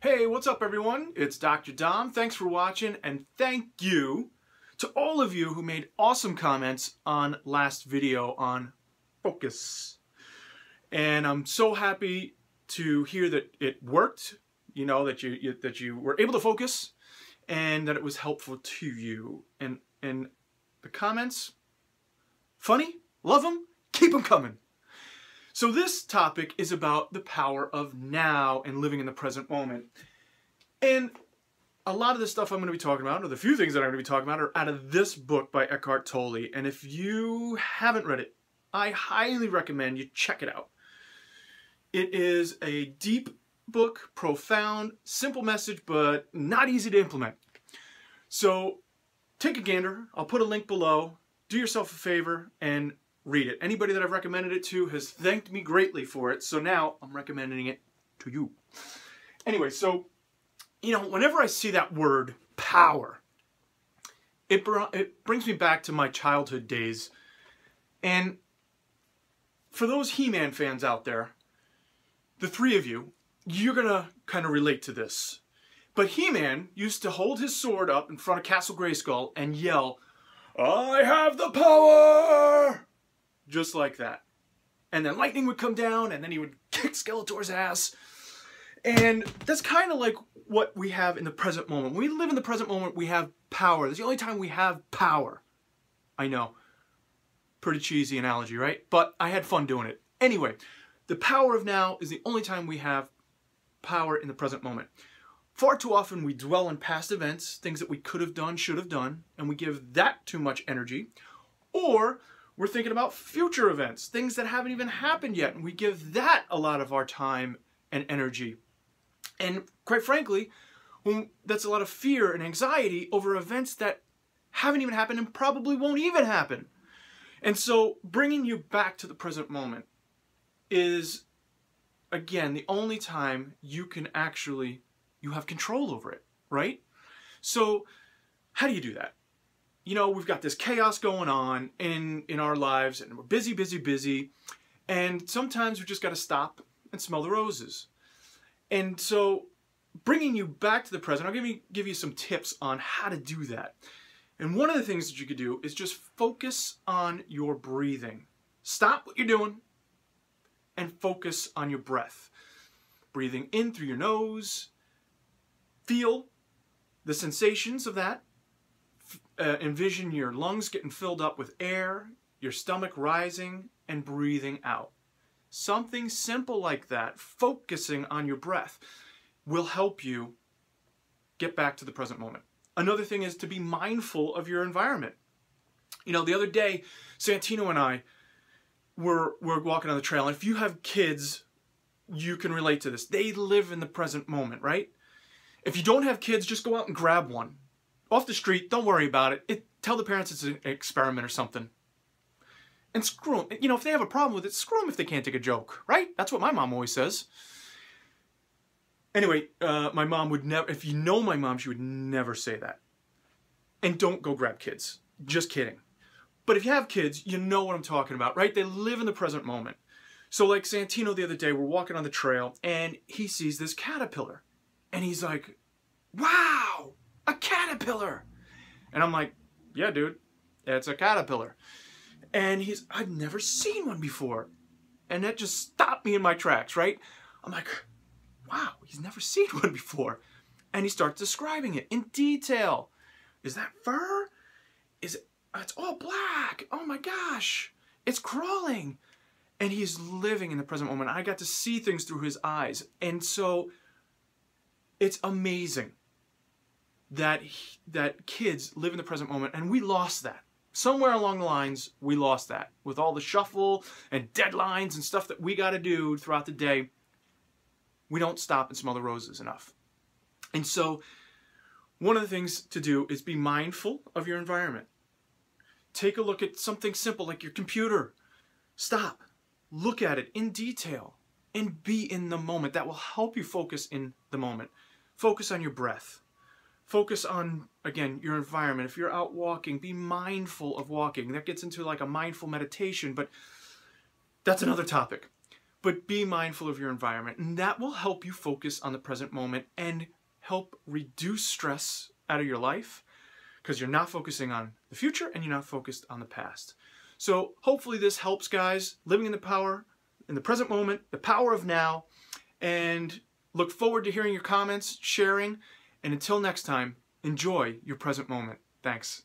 Hey, what's up everyone? It's Dr. Dom. Thanks for watching, and thank you to all of you who made awesome comments on last video on focus. And I'm so happy to hear that it worked, you know, that you were able to focus and that it was helpful to you. And the comments, funny, love them, keep them coming. So this topic is about the power of now and living in the present moment. And a lot of the stuff I'm going to be talking about, or the few things that I'm going to be talking about, are out of this book by Eckhart Tolle. And if you haven't read it, I highly recommend you check it out. It is a deep book, profound, simple message, but not easy to implement. So take a gander. I'll put a link below. Do yourself a favor and read it. Anybody that I've recommended it to has thanked me greatly for it, so now I'm recommending it to you. Anyway, so, you know, whenever I see that word, power, it brings me back to my childhood days. And for those He-Man fans out there, the three of you, you're going to kind of relate to this. But He-Man used to hold his sword up in front of Castle Grayskull and yell, "I have the power!" Just like that. And then lightning would come down, and then he would kick Skeletor's ass. And that's kind of like what we have in the present moment. When we live in the present moment, we have power. That's the only time we have power. I know. Pretty cheesy analogy, right? But I had fun doing it. Anyway, the power of now is the only time we have power in the present moment. Far too often we dwell on past events, things that we could have done, should have done, and we give that too much energy. Or we're thinking about future events, things that haven't even happened yet, and we give that a lot of our time and energy. And quite frankly, that's a lot of fear and anxiety over events that haven't even happened and probably won't even happen. And so bringing you back to the present moment is, again, the only time you have control over it, right? So how do you do that? You know, we've got this chaos going on in our lives, and we're busy, and sometimes we just got to stop and smell the roses. And so bringing you back to the present, I'll give you some tips on how to do that. And one of the things that you could do is just focus on your breathing. Stop what you're doing and focus on your breath. Breathing in through your nose. Feel the sensations of that. Envision your lungs getting filled up with air, your stomach rising and breathing out. Something simple like that, focusing on your breath, will help you get back to the present moment. Another thing is to be mindful of your environment. You know, the other day, Santino and I were walking on the trail, and if you have kids, you can relate to this. They live in the present moment, right? If you don't have kids, just go out and grab one. Off the street, don't worry about it. Tell the parents it's an experiment or something. And screw them. You know, if they have a problem with it, screw them if they can't take a joke, right? That's what my mom always says. Anyway, my mom would never, if you know my mom, she would never say that. And don't go grab kids. Just kidding. But if you have kids, you know what I'm talking about, right? They live in the present moment. So like Santino the other day, we're walking on the trail, and he sees this caterpillar. And he's like, "Wow! A caterpillar!" And I'm like, "Yeah, dude, it's a caterpillar." And I've never seen one before. And that just stopped me in my tracks, right? I'm like, wow, he's never seen one before. And he starts describing it in detail. Is that fur? It's all black. Oh my gosh. It's crawling. And he's living in the present moment. I got to see things through his eyes. And so it's amazing that kids live in the present moment, and we lost that. Somewhere along the lines, we lost that. With all the shuffle and deadlines and stuff that we got to do throughout the day, we don't stop and smell the roses enough. And so one of the things to do is be mindful of your environment. Take a look at something simple like your computer. Stop, look at it in detail, and be in the moment. That will help you focus in the moment. Focus on your breath. Focus on, again, your environment. If you're out walking, be mindful of walking. That gets into like a mindful meditation, but that's another topic. but be mindful of your environment, and that will help you focus on the present moment and help reduce stress out of your life, because you're not focusing on the future and you're not focused on the past. So hopefully this helps, guys, living in the present moment, the power of now, and look forward to hearing your comments, sharing, and until next time, enjoy your present moment. Thanks.